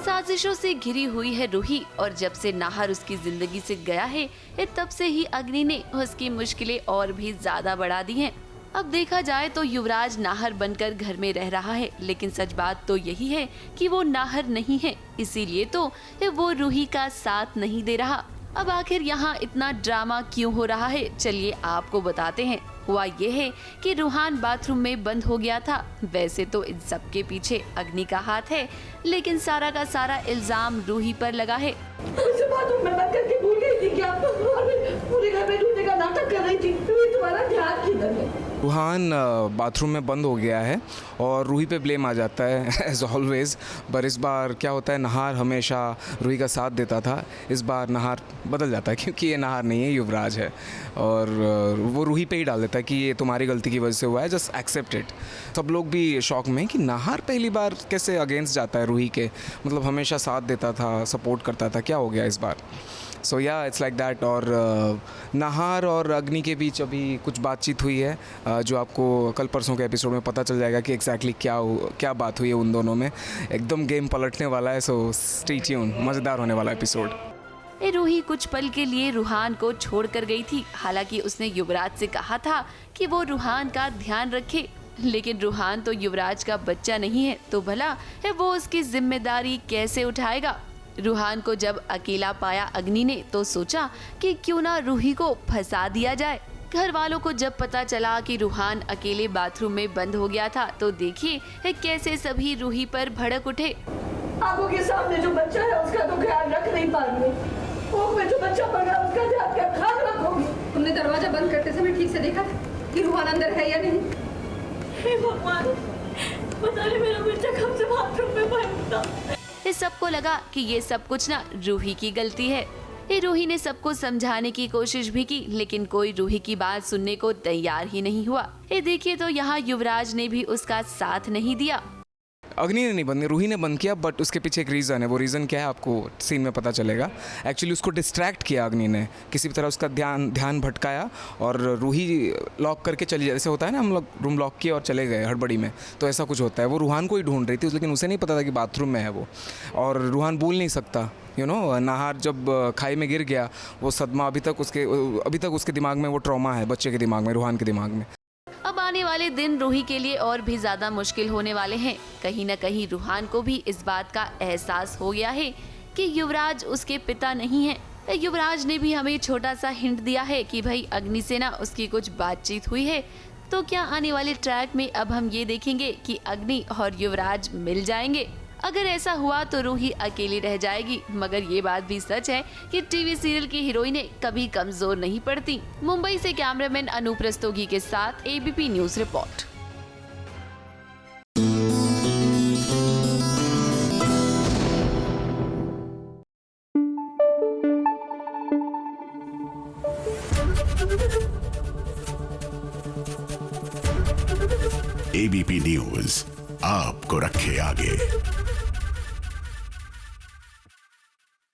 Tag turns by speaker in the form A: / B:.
A: साजिशों से घिरी हुई है रूही और जब से नाहर उसकी जिंदगी से गया है तब से ही अग्नि ने उसकी मुश्किलें और भी ज्यादा बढ़ा दी हैं। अब देखा जाए तो युवराज नाहर बनकर घर में रह रहा है, लेकिन सच बात तो यही है कि वो नाहर नहीं है, इसीलिए तो वो रूही का साथ नहीं दे रहा। अब आखिर यहाँ इतना ड्रामा क्यों हो रहा है, चलिए आपको बताते हैं। हुआ ये है कि रूहान बाथरूम में बंद हो गया था। वैसे तो इन सब के पीछे अग्नि का हाथ है, लेकिन सारा का सारा इल्जाम रूही पर लगा है।
B: बाथरूम में बंद करके भूल गई थी क्या? पूरे घर में ढूंढने का नाटक कर रही थी। तुम्हारा ध्यान किधर है?
C: रूहान बाथरूम में बंद हो गया है और रूही पे ब्लेम आ जाता है एज ऑलवेज। पर इस बार क्या होता है, नाहर हमेशा रूही का साथ देता था, इस बार नाहर बदल जाता है क्योंकि ये नाहर नहीं है, युवराज है। और वो रूही पे ही डाल देता है कि ये तुम्हारी गलती की वजह से हुआ है, जस्ट एक्सेप्ट इट। सब लोग भी शौक में कि नाहर पहली बार कैसे अगेंस्ट जाता है रूही के, मतलब हमेशा साथ देता था, सपोर्ट करता था, क्या हो गया इस बार? सो या इट्स लाइक दैट। और नाहर और अग्नि के बीच अभी कुछ बातचीत हुई है जो आपको कल परसों के एपिसोड में पता चल जाएगा कि एग्जैक्टली क्या बात हुई है उन दोनों में। एकदम गेम पलटने वाला है, सो स्टे ट्यून, मज़ेदार होने वाला एपिसोड।
A: रूही कुछ पल के लिए रूहान को छोड़ कर गई थी। हालांकि उसने युवराज से कहा था कि वो रूहान का ध्यान रखे, लेकिन रूहान तो युवराज का बच्चा नहीं है, तो भला वो उसकी जिम्मेदारी कैसे उठाएगा। रूहान को जब अकेला पाया अग्नि ने तो सोचा कि क्यों ना रूही को फंसा दिया जाए। घर वालों को जब पता चला कि रूहान अकेले बाथरूम में बंद हो गया था तो देखिए कैसे सभी रूही पर भड़क उठे।
B: आंखों के सामने जो बच्चा है उसका तो ख्याल रख नहीं पा रही, मुंह में जो बच्चा पड़ रहा है उसका ध्यान क्या ख्याल रखोगी?
D: तुमने दरवाजा बंद करते समय ठीक से देखा कि रूहान अंदर है या नहीं?
B: हे भगवान, पता नहीं मेरा बच्चा कब से बाथरूम में बंद था।
A: सबको लगा कि ये सब कुछ ना रूही की गलती है। रूही ने सबको समझाने की कोशिश भी की, लेकिन कोई रूही की बात सुनने को तैयार ही नहीं हुआ। देखिए तो यहाँ युवराज ने भी उसका साथ नहीं दिया।
C: अग्नि ने नहीं बंद किया, रूही ने बंद किया, बट उसके पीछे एक रीज़न है। वो रीज़न क्या है आपको सीन में पता चलेगा। एक्चुअली उसको डिस्ट्रैक्ट किया अग्नि ने, किसी भी तरह उसका ध्यान भटकाया और रूही लॉक करके चली जाए। जैसे होता है ना, हम लोग रूम लॉक किए और चले गए हड़बड़ी में, तो ऐसा कुछ होता है। वो रूहान को ही ढूंढ रही थी, लेकिन उसे नहीं पता था कि बाथरूम में है वो। और रूहान बोल नहीं सकता, नाहर जब खाई में गिर गया, वो सदमा अभी तक उसके दिमाग में वो ट्रॉमा है, बच्चे के दिमाग में, रूहान के दिमाग में।
A: अब आने वाले दिन रूही के लिए और भी ज्यादा मुश्किल होने वाले हैं। कहीं न कहीं रूहान को भी इस बात का एहसास हो गया है कि युवराज उसके पिता नहीं है। युवराज ने भी हमें छोटा सा हिंट दिया है कि भाई अग्नि से ना उसकी कुछ बातचीत हुई है। तो क्या आने वाले ट्रैक में अब हम ये देखेंगे कि अग्नि और युवराज मिल जाएंगे? अगर ऐसा हुआ तो रूही अकेली रह जाएगी, मगर ये बात भी सच है कि टीवी सीरियल की हीरोइनें कभी कमजोर नहीं पड़ती। मुंबई से कैमरामैन अनूप रस्तोगी के साथ ABP news report.
E: ABP news आपको रखे आगे।